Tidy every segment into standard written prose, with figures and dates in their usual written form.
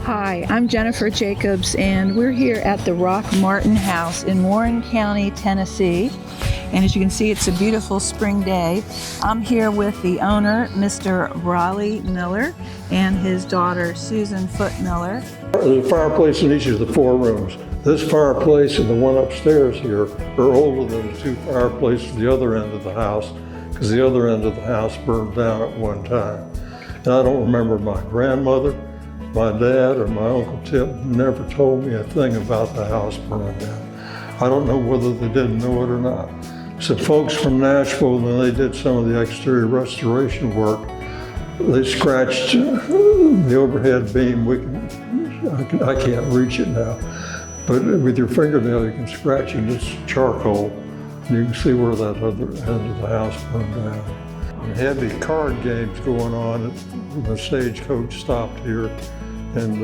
Hi, I'm Jennifer Jacobs, and we're here at the Rock Martin House in Warren County, Tennessee. And as you can see, it's a beautiful spring day. I'm here with the owner, Mr. Raleigh Miller, and his daughter, Susan Foote Miller. There's a fireplace in each of the 4 rooms. This fireplace and the one upstairs here are older than the 2 fireplaces at the other end of the house, because the other end of the house burned down at one time. And I don't remember my grandmother, my dad, or my Uncle Tip never told me a thing about the house burning down. I don't know whether they didn't know it or not. So folks from Nashville, when they did some of the exterior restoration work, they scratched the overhead beam. I can't reach it now, but with your fingernail you can scratch in this charcoal, and you can see where that other end of the house burned down. And heavy card games going on when the stagecoach stopped here. And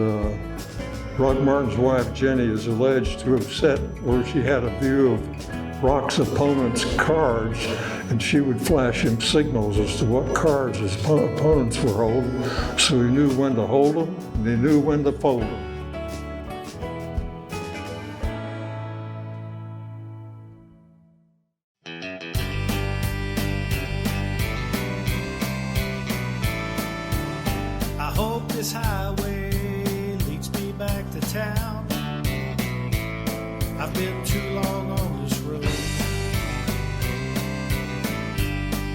Rock Martin's wife, Jenny, is alleged to have sat where she had a view of Rock's opponent's cards, and she would flash him signals as to what cards his opponents were holding, so he knew when to hold them and he knew when to fold them. I hope this highway leads me back to town. I've been too long on this road.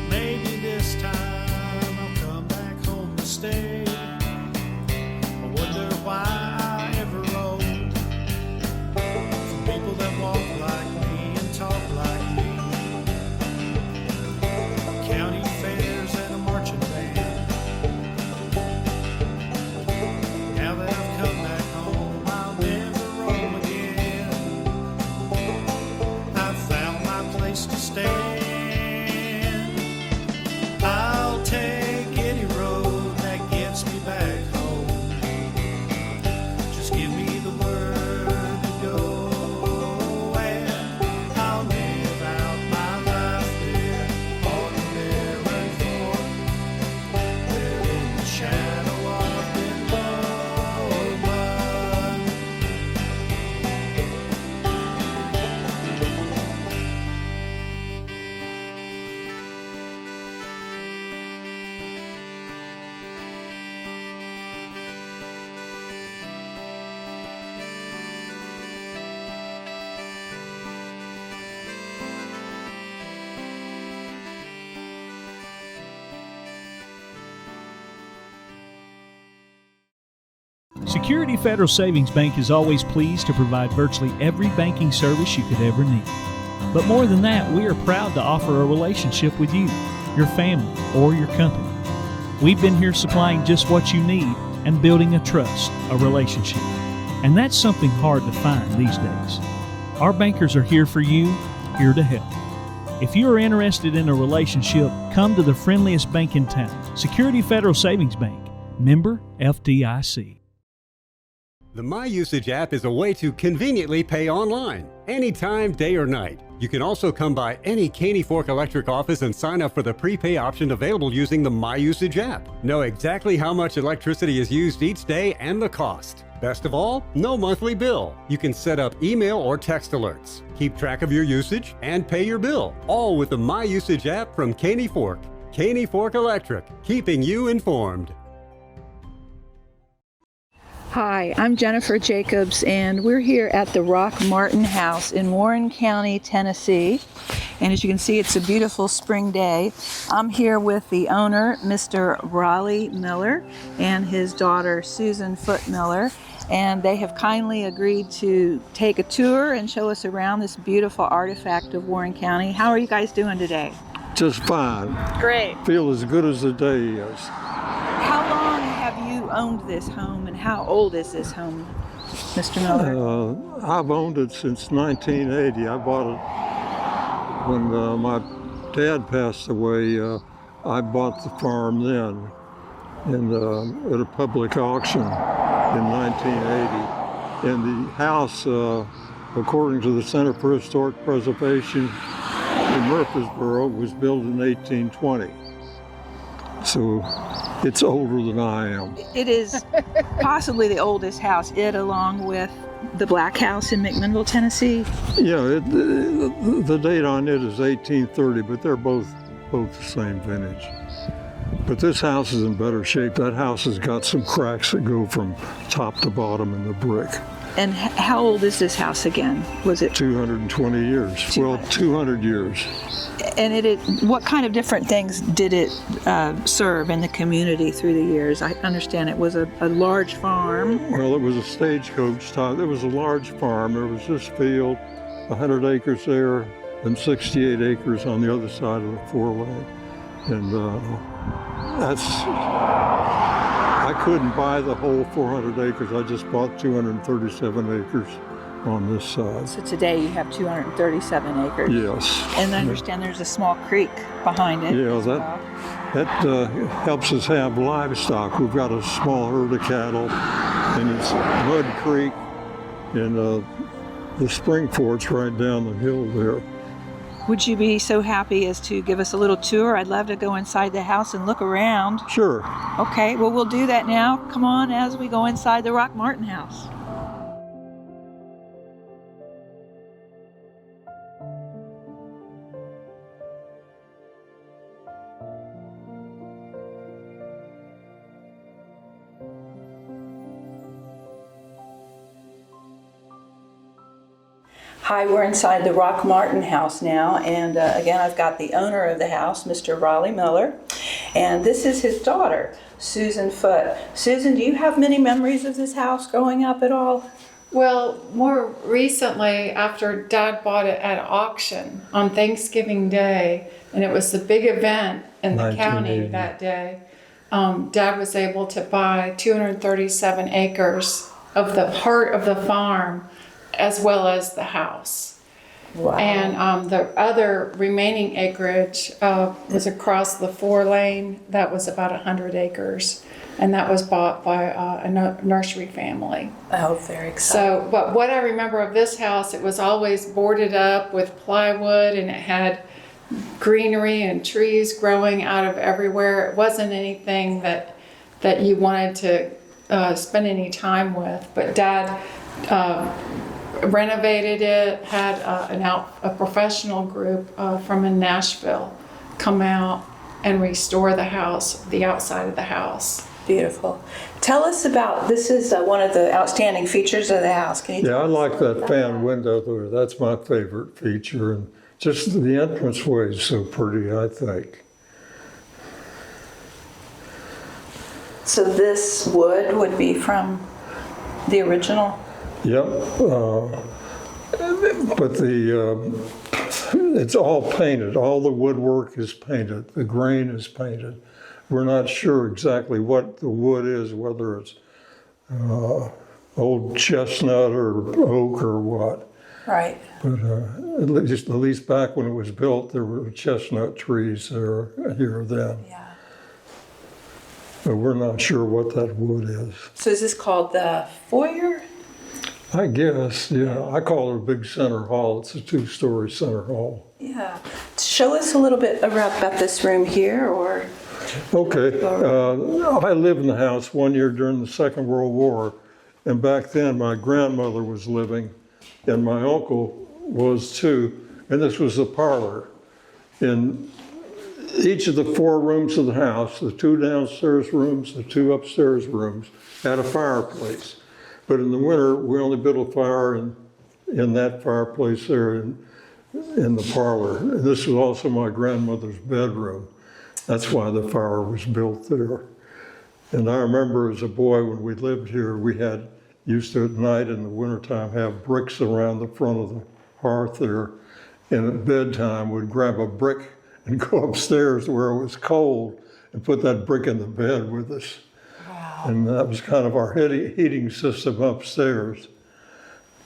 Maybe this time I'll come back home to stay. I wonder why I ever rode from people that walk like me and talk like me. County fairs and a marching band. Now that I've come back home, I'll never roam again. I've found my place to stand. I'll take any road that gets me back home. Just give me the word to go, and I'll live out my life there on the Merry Fork, there in the shadow of the Lord blood. Security Federal Savings Bank is always pleased to provide virtually every banking service you could ever need. But more than that, we are proud to offer a relationship with you, your family, or your company. We've been here supplying just what you need and building a trust, a relationship. And that's something hard to find these days. Our bankers are here for you, here to help. If you are interested in a relationship, come to the friendliest bank in town, Security Federal Savings Bank, member FDIC. The My Usage app is a way to conveniently pay online, anytime, day or night. You can also come by any Caney Fork Electric office and sign up for the prepay option available using the My Usage app. Know exactly how much electricity is used each day and the cost. Best of all, no monthly bill. You can set up email or text alerts, keep track of your usage, and pay your bill, all with the My Usage app from Caney Fork. Caney Fork Electric, keeping you informed. Hi, I'm Jennifer Jacobs, and we're here at the Rock Martin House in Warren County, Tennessee. And as you can see, it's a beautiful spring day. I'm here with the owner, Mr. Raleigh Miller, and his daughter, Susan Foote Miller. And they have kindly agreed to take a tour and show us around this beautiful artifact of Warren County. How are you guys doing today? Just fine. Great. Feel as good as the day is. How long have you owned this home, and how old is this home, Mr. Miller? I've owned it since 1980. I bought it when my dad passed away. I bought the farm then at a public auction in 1980. And the house, according to the Center for Historic Preservation in Murfreesboro, was built in 1820. So It's older than I am. It is possibly the oldest house, along with the Black House in McMinnville, Tennessee. Yeah, the date on it is 1830, but they're both the same vintage. But this house is in better shape. That house has got some cracks that go from top to bottom in the brick. And how old is this house again? Was it? 220 years. Well, 200 years. And what kind of different things did it serve in the community through the years? I understand it was a large farm. Well, it was a stagecoach type. It was a large farm. There was this field, 100 acres there, and 68 acres on the other side of the 4-lane. And I couldn't buy the whole 400 acres. I just bought 237 acres on this side. So today you have 237 acres. Yes. And I understand there's a small creek behind it. Yeah, that helps us have livestock. We've got a small herd of cattle, and it's Mud Creek, and the spring fort's right down the hill there. Would you be so happy as to give us a little tour? I'd love to go inside the house and look around. Sure. Okay, well, we'll do that now. Come on as we go inside the Rock Martin house. Hi, we're inside the Rock Martin house now, and again, I've got the owner of the house, Mr. Raleigh Miller, and this is his daughter, Susan Foote. Susan, do you have many memories of this house growing up at all? Well, more recently, after Dad bought it at auction on Thanksgiving Day, and it was the big event in the county 1980. that day, Dad was able to buy 237 acres of the heart of the farm, as well as the house. Wow. And the other remaining acreage was across the 4-lane. That was about 100 acres. And that was bought by a nursery family. Oh, very exciting. So, but what I remember of this house, it was always boarded up with plywood, and it had greenery and trees growing out of everywhere. It wasn't anything that you wanted to spend any time with. But Dad renovated it, had a professional group from in Nashville come out and restore the house, the outside of the house. Beautiful. Tell us about, this is one of the outstanding features of the house. Can you Yeah, I tell us like that about fan window there. That's my favorite feature, and just the entranceway is so pretty, I think. So this wood would be from the original? Yep. But it's all painted. All the woodwork is painted. The grain is painted. We're not sure exactly what the wood is, whether it's old chestnut or oak or what. Right. But at least back when it was built, there were chestnut trees there here then. Yeah. But we're not sure what that wood is. So is this called the foyer? I guess, yeah. I call it a big center hall. It's a 2-story center hall. Yeah. Show us a little bit about this room here, or... Okay. I lived in the house one year during the Second World War, and back then my grandmother was living, and my uncle was too, and this was the parlor. In each of the 4 rooms of the house, the 2 downstairs rooms, the 2 upstairs rooms, had a fireplace. But in the winter, we only built a fire in that fireplace there in the parlor. And this was also my grandmother's bedroom. That's why the fire was built there. And I remember as a boy when we lived here, we used to at night in the wintertime have bricks around the front of the hearth there. And at bedtime, we'd grab a brick and go upstairs where it was cold and put that brick in the bed with us. Wow. And that was kind of our heating system upstairs.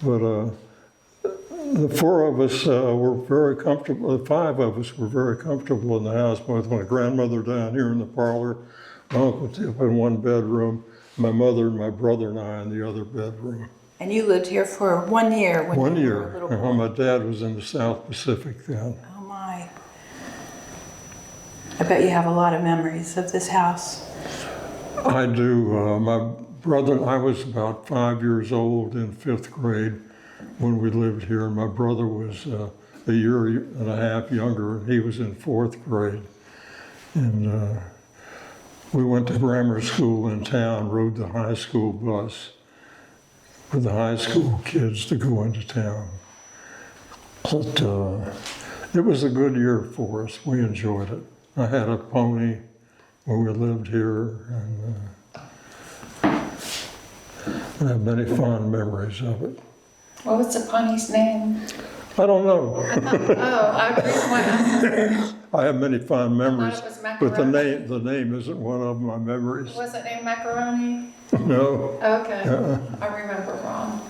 But the 4 of us were very comfortable, the 5 of us were very comfortable in the house, both my grandmother down here in the parlor, my uncle Tip in one bedroom, my mother and my brother and I in the other bedroom. And you lived here for 1 year when 1 you year. were a little boy. My dad was in the South Pacific then. Oh my. I bet you have a lot of memories of this house. I do. My brother, I was about 5 years old in 5th grade when we lived here. My brother was a year and a half younger, and he was in 4th grade. And we went to grammar school in town, rode the high school bus with the high school kids to go into town. But it was a good year for us. We enjoyed it. I had a pony when we lived here, and I have many fond memories of it. What was the pony's name? I don't know. I reason why I asked. I have many fond memories, it was but the macaroni. name isn't one of my memories. Was it named Macaroni? No. Okay, I remember wrong.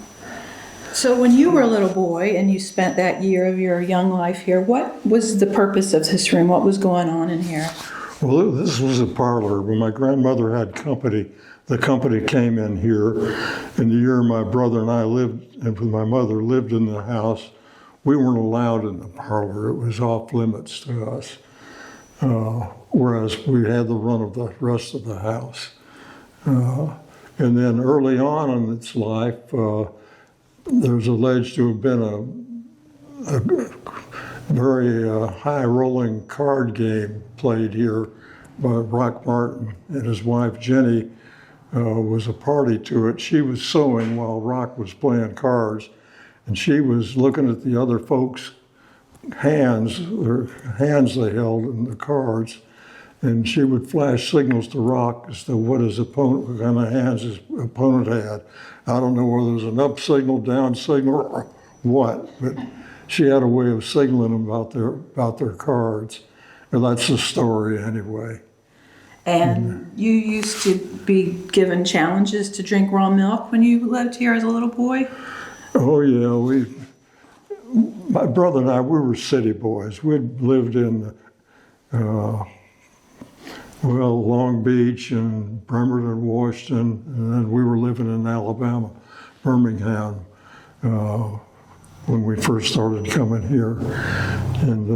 So when you were a little boy and you spent that year of your young life here, what was the purpose of this room? What was going on in here? Well, this was a parlor. When my grandmother had company, the company came in here. In the year my brother and I lived, and with my mother lived in the house, we weren't allowed in the parlor. It was off limits to us. Whereas we had the run of the rest of the house. And then early on in its life, there's alleged to have been a very high rolling card game played here by Rock Martin, and his wife Jenny was a party to it. She was sewing while Rock was playing cards, and she was looking at the other folks' hands, their hands they held in the cards, and she would flash signals to Rock as to what what kind of hands his opponent had. I don't know whether it was an up signal, down signal, or what, but she had a way of signaling them about their cards. And that's the story anyway. And you used to be given challenges to drink raw milk when you lived here as a little boy? Oh yeah, my brother and I, we were city boys. We'd lived in, Long Beach and Bremerton, Washington, and then we were living in Alabama, Birmingham, when we first started coming here. And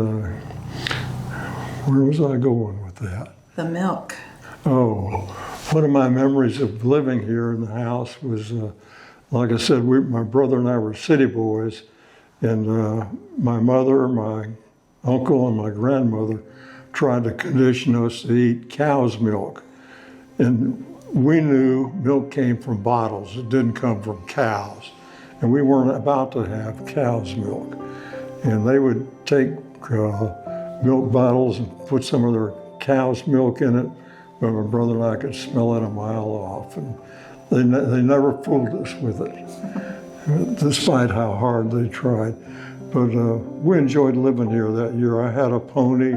where was I going with that? The milk. Oh, one of my memories of living here in the house was, like I said, my brother and I were city boys, and my mother, my uncle, and my grandmother tried to condition us to eat cow's milk. And we knew milk came from bottles, it didn't come from cows. And we weren't about to have cow's milk. And they would take milk bottles and put some of their cow's milk in it, but my brother and I could smell it a mile off. And they never fooled us with it, despite how hard they tried. But we enjoyed living here that year. I had a pony,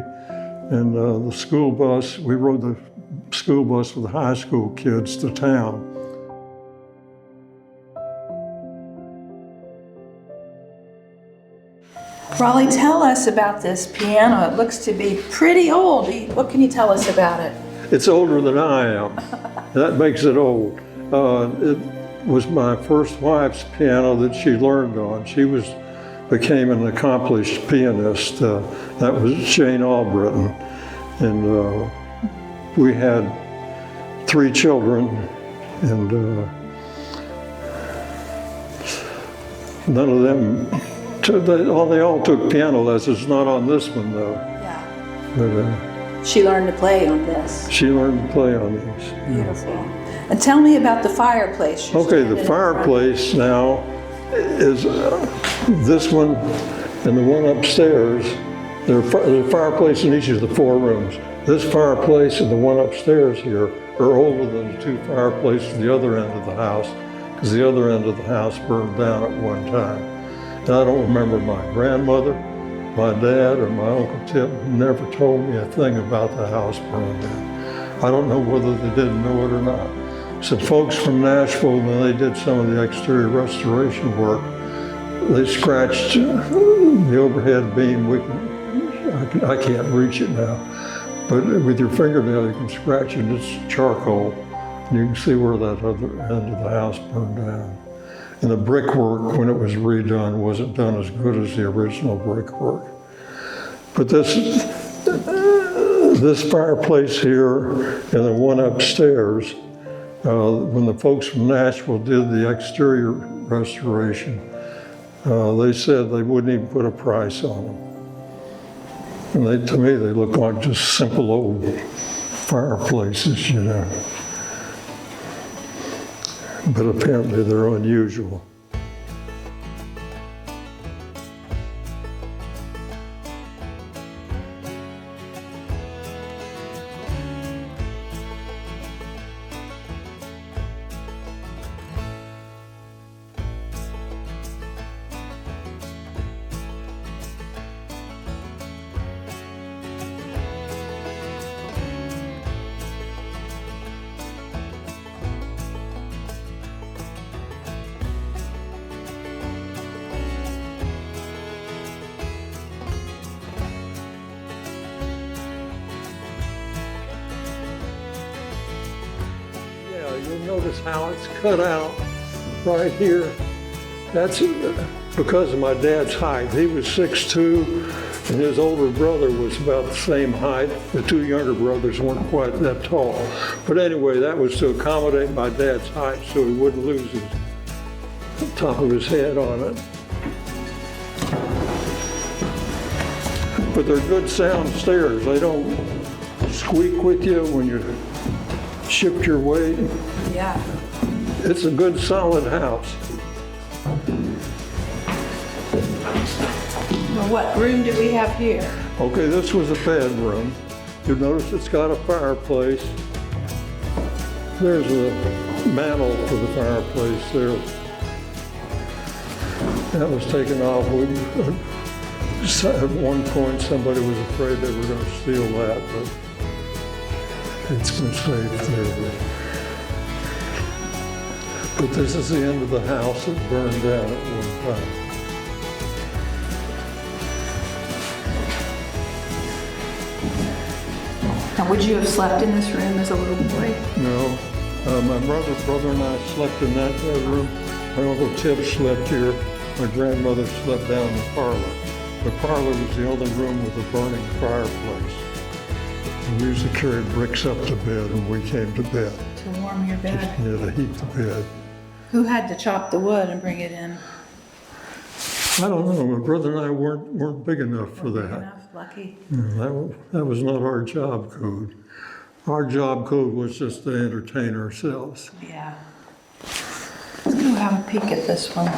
and the school bus, we rode the school bus with the high school kids to town. Raleigh, tell us about this piano. It looks to be pretty old. What can you tell us about it? It's older than I am. That makes it old. It was my first wife's piano that she learned on. She became an accomplished pianist. That was Jane Albritton. And we had 3 children, and none of them, they all took piano lessons, not on this one though. Yeah. But She learned to play on this. she learned to play on these. Beautiful. And tell me about the fireplace. You're Okay, standing the in front of. fireplace now is this one and the one upstairs. There's a fireplace in each of the 4 rooms. This fireplace and the one upstairs here are older than the 2 fireplaces at the other end of the house, because the other end of the house burned down at one time. And I don't remember my grandmother, my dad, or my Uncle Tip never told me a thing about the house burning down. I don't know whether they didn't know it or not. Some folks from Nashville, when they did some of the exterior restoration work, they scratched the overhead beam. I can't reach it now, but with your fingernail you can scratch it, and it's charcoal. And you can see where that other end of the house burned down. And the brickwork, when it was redone, wasn't done as good as the original brickwork. But this fireplace here and the one upstairs When the folks from Nashville did the exterior restoration, they said they wouldn't even put a price on them. And to me, they look like just simple old fireplaces, you know. But apparently they're unusual. You'll notice how it's cut out right here. That's because of my dad's height. He was 6'2", and his older brother was about the same height. The two younger brothers weren't quite that tall. But anyway, that was to accommodate my dad's height so he wouldn't lose the top of his head on it. But they're good sound stairs. They don't squeak with you when you shift your weight. Yeah. It's a good solid house. Well, what room do we have here? Okay, this was a bedroom. You'll notice it's got a fireplace. There's a mantle for the fireplace there. That was taken off. At one point, somebody was afraid they were going to steal that, but it's been safe there. But this is the end of the house that burned down at one time. Now, would you have slept in this room as a little boy? No. My brother and I slept in that bedroom. My Uncle Tip slept here. My grandmother slept down in the parlor. The parlor was the only room with a burning fireplace. And we used to carry bricks up to bed when we came to bed. To warm your bed? Yeah, to heat the bed. Who had to chop the wood and bring it in? I don't know. My brother and I weren't big enough for that. Big enough? Lucky. That was not our job code. Our job code was just to entertain ourselves. Yeah. Let's go have a peek at this one.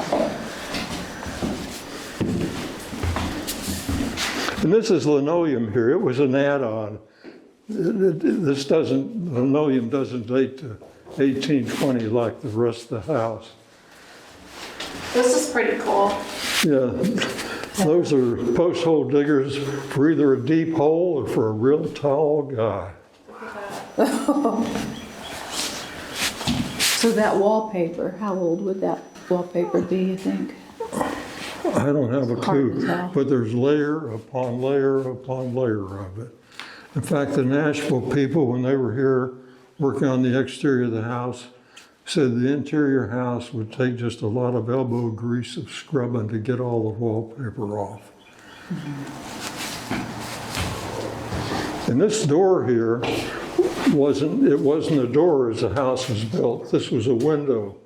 And this is linoleum here. It was an add-on. Linoleum doesn't date to 1820 like the rest of the house. This is pretty cool. Yeah, those are post hole diggers for either a deep hole or for a real tall guy. So that wallpaper, how old would that wallpaper be, you think? I don't have a Hard to clue, tell. but there's layer upon layer upon layer of it. In fact, the Nashville people, when they were here working on the exterior of the house, said the interior house would take just a lot of elbow grease of scrubbing to get all the wallpaper off. Mm-hmm. And this door here wasn't a door as the house was built. This was a window,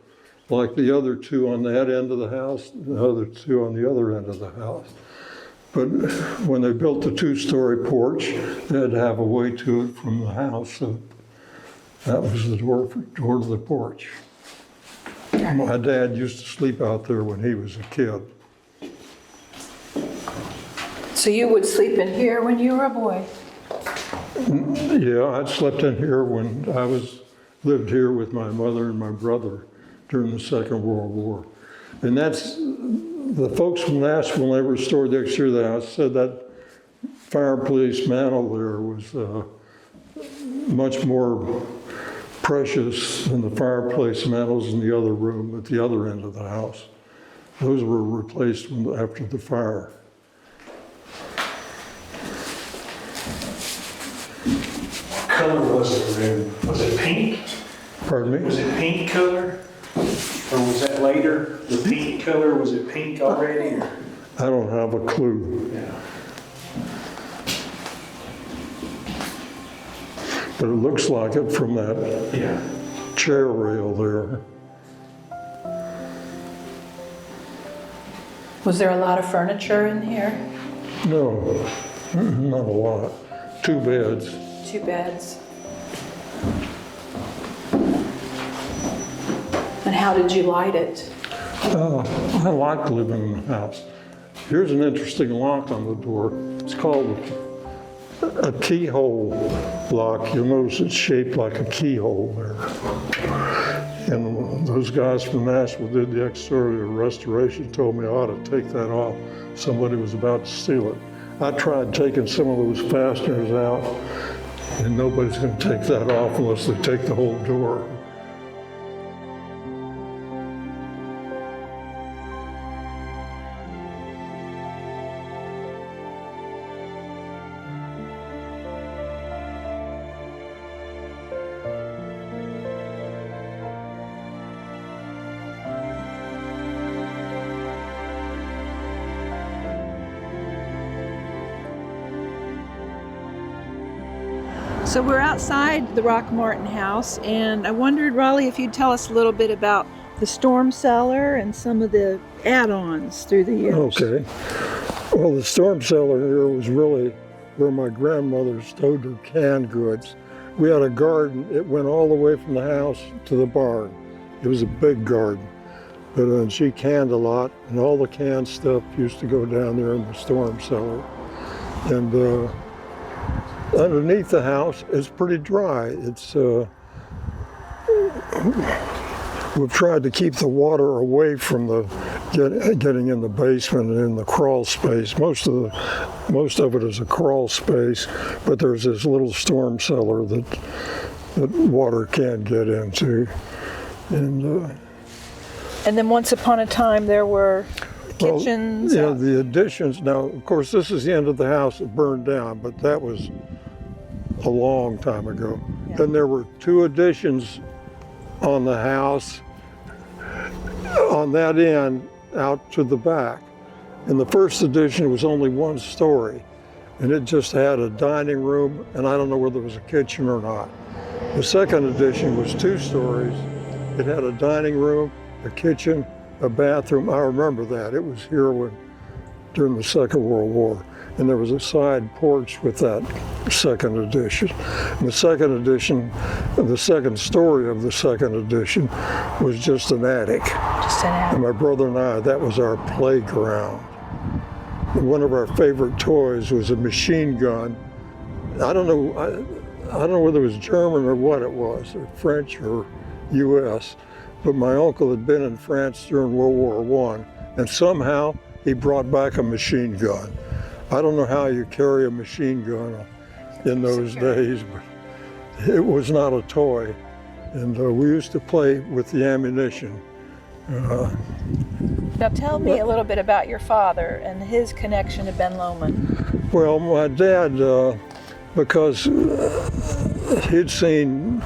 like the other two on that end of the house, the other two on the other end of the house. But when they built the two-story porch, they had to have a way to it from the house. So that was the door to the porch. My dad used to sleep out there when he was a kid. So you would sleep in here when you were a boy? Yeah, I'd slept in here when I lived here with my mother and my brother during the Second World War. And that's, the folks from Nashville, when they restored the exterior of the house, said that fireplace mantle there was much more precious than the fireplace mantles in the other room at the other end of the house. Those were replaced after the fire. What color was the room? Was it pink? Pardon me? Was it pink color? Or was that later? The pink color, was it pink already? Or? I don't have a clue. Yeah. But it looks like it from that. Yeah. chair rail there. Was there a lot of furniture in here? No, not a lot. 2 beds. 2 beds. And how did you light it? I like living in the house. Here's an interesting lock on the door. It's called a keyhole lock. You'll notice it's shaped like a keyhole there. And those guys from Nashville did the exterior restoration, told me I ought to take that off. Somebody was about to steal it. I tried taking some of those fasteners out, and nobody's going to take that off unless they take the whole door. So we're outside the Rock Martin house, and I wondered, Raleigh, if you'd tell us a little bit about the storm cellar and some of the add-ons through the years. Okay. Well, the storm cellar here was really where my grandmother stowed her canned goods. We had a garden. It went all the way from the house to the barn. It was a big garden. But she canned a lot, and all the canned stuff used to go down there in the storm cellar. And underneath the house is pretty dry. It's we've tried to keep the water away from the getting in the basement and in the crawl space. Most of it is a crawl space, but there's this little storm cellar that water can't get into. And then once upon a time there were kitchens. Well, yeah, the additions. Now, of course, this is the end of the house that burned down, but that was a long time ago. Yeah. Then there were 2 additions on the house on that end out to the back. And the first addition was only 1 story, and it just had a dining room, and I don't know whether it was a kitchen or not. The second addition was 2 stories. It had a dining room, a kitchen, a bathroom. I remember that. It was here during the Second World War. And there was a side porch with that second addition. And the second addition, the second story of the second addition was just an attic. Just an attic. And my brother and I, that was our playground. And one of our favorite toys was a machine gun. I don't know whether it was German or what it was, or French or US, but my uncle had been in France during World War I, and somehow he brought back a machine gun. I don't know how you carry a machine gun in those days, but it was not a toy. And we used to play with the ammunition. Now tell me a little bit about your father and his connection to Ben Lomond. Well, my dad, because he'd seen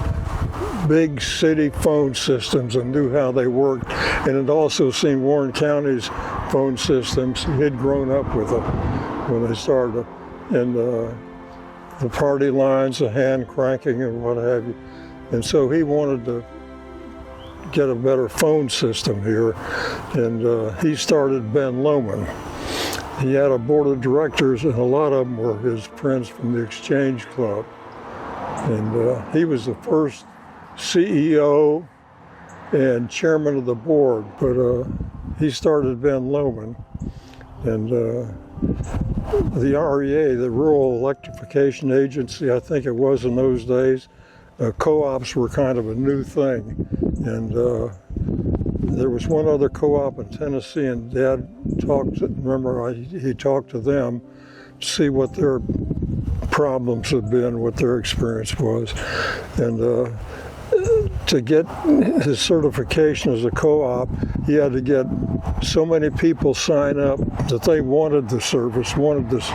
big city phone systems and knew how they worked, and had also seen Warren County's phone systems. He'd grown up with them when they started, and the party lines, the hand cranking and what have you. And so he wanted to get a better phone system here, and he started Ben Lomond. He had a board of directors, and a lot of them were his friends from the Exchange Club. And he was the first CEO and chairman of the board, but he started Ben Lomond. And the REA, the Rural Electrification Agency, I think it was in those days, co-ops were kind of a new thing. And there was one other co-op in Tennessee, and Dad he talked to them to see what their problems had been, what their experience was. And to get his certification as a co-op, he had to get so many people sign up that they wanted the service, wanted this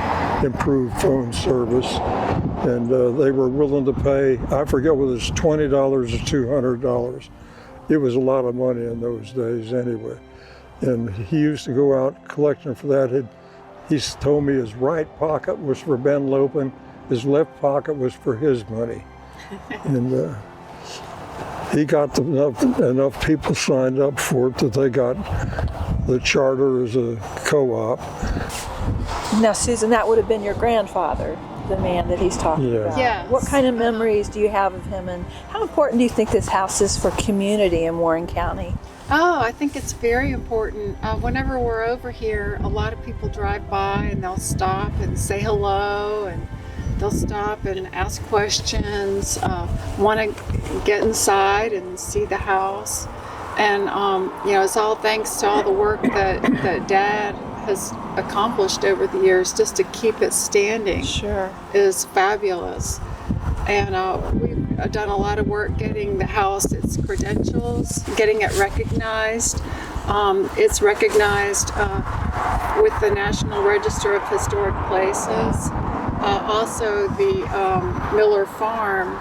improved phone service, and they were willing to pay, I forget whether it's $20 or $200. It was a lot of money in those days anyway. And he used to go out collecting for that. He told me his right pocket was for Ben Lomond, his left pocket was for his money. And he got enough people signed up for it that they got the charter as a co-op. Now, Susan, that would have been your grandfather, the man that he's talking Yeah. about. Yes. What kind of memories do you have of him, and how important do you think this house is for community in Warren County? Oh, I think it's very important. Whenever we're over here, a lot of people drive by and they'll stop and say hello, and they'll stop and ask questions, want to get inside and see the house. And, it's all thanks to all the work that Dad has accomplished over the years just to keep it standing. Sure. Is fabulous. And we've done a lot of work getting the house its credentials, getting it recognized. It's recognized with the National Register of Historic Places. Also, the Miller Farm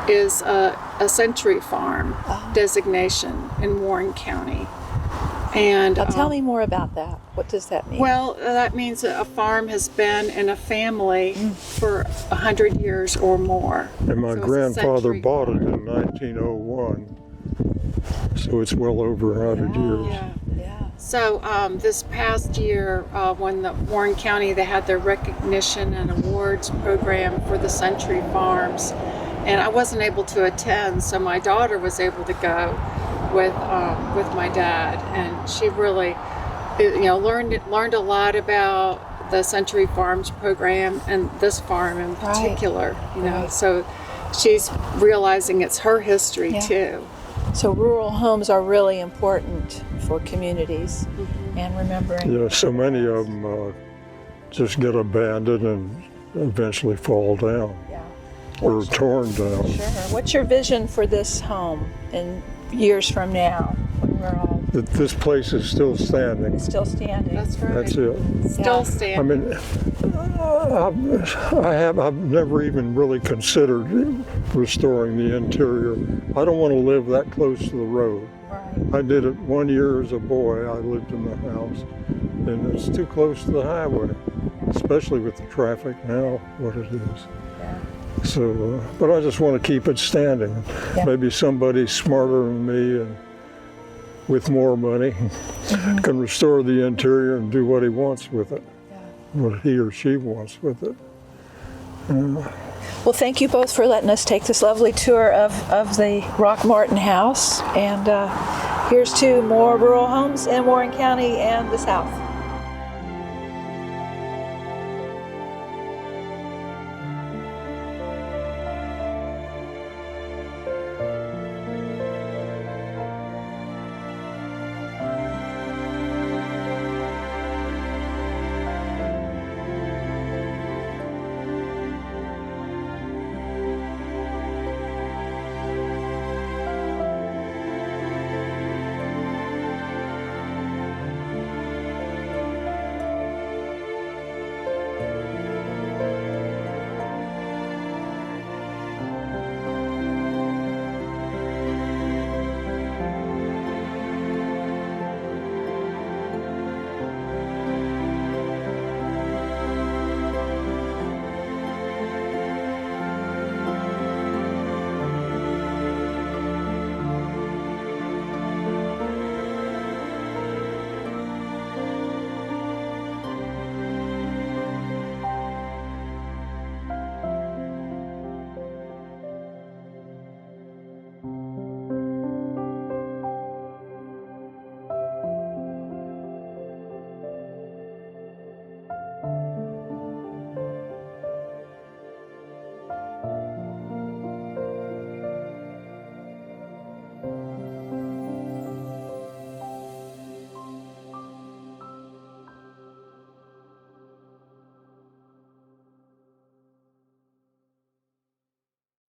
is a Century Farm designation in Warren County. And Now tell me more about that. What does that mean? well, that means that a farm has been in a family for 100 years or more. And my So it's a grandfather century bought it farm. in 1901, so it's well over 100 years. Yeah. Yeah. So this past year, when the Warren County, they had their recognition and awards program for the Century Farms, and I wasn't able to attend, so my daughter was able to go with my dad, and she really, learned a lot about the Century Farms program and this farm in particular. Right. So she's realizing it's her history Yeah. too. So rural homes are really important for communities, and remembering. Yeah, so many of them just get abandoned and eventually fall down Yeah. or torn down. Sure. What's your vision for this home in years from now, when we're all That this place is still standing. still standing? That's right. That's it. Still Yeah. standing. I mean, I've never even really considered restoring the interior. I don't want to live that close to the road. Right. I did it 1 year as a boy. I lived in the house, and it's too close to the highway, especially with the traffic now, what it is. Yeah. So, but I just want to keep it standing. Yeah. Maybe somebody smarter than me and with more money can restore the interior and do what he wants with it, what he or she wants with it. Well, thank you both for letting us take this lovely tour of the Rock Martin house. And here's to more rural homes in Warren County and the South.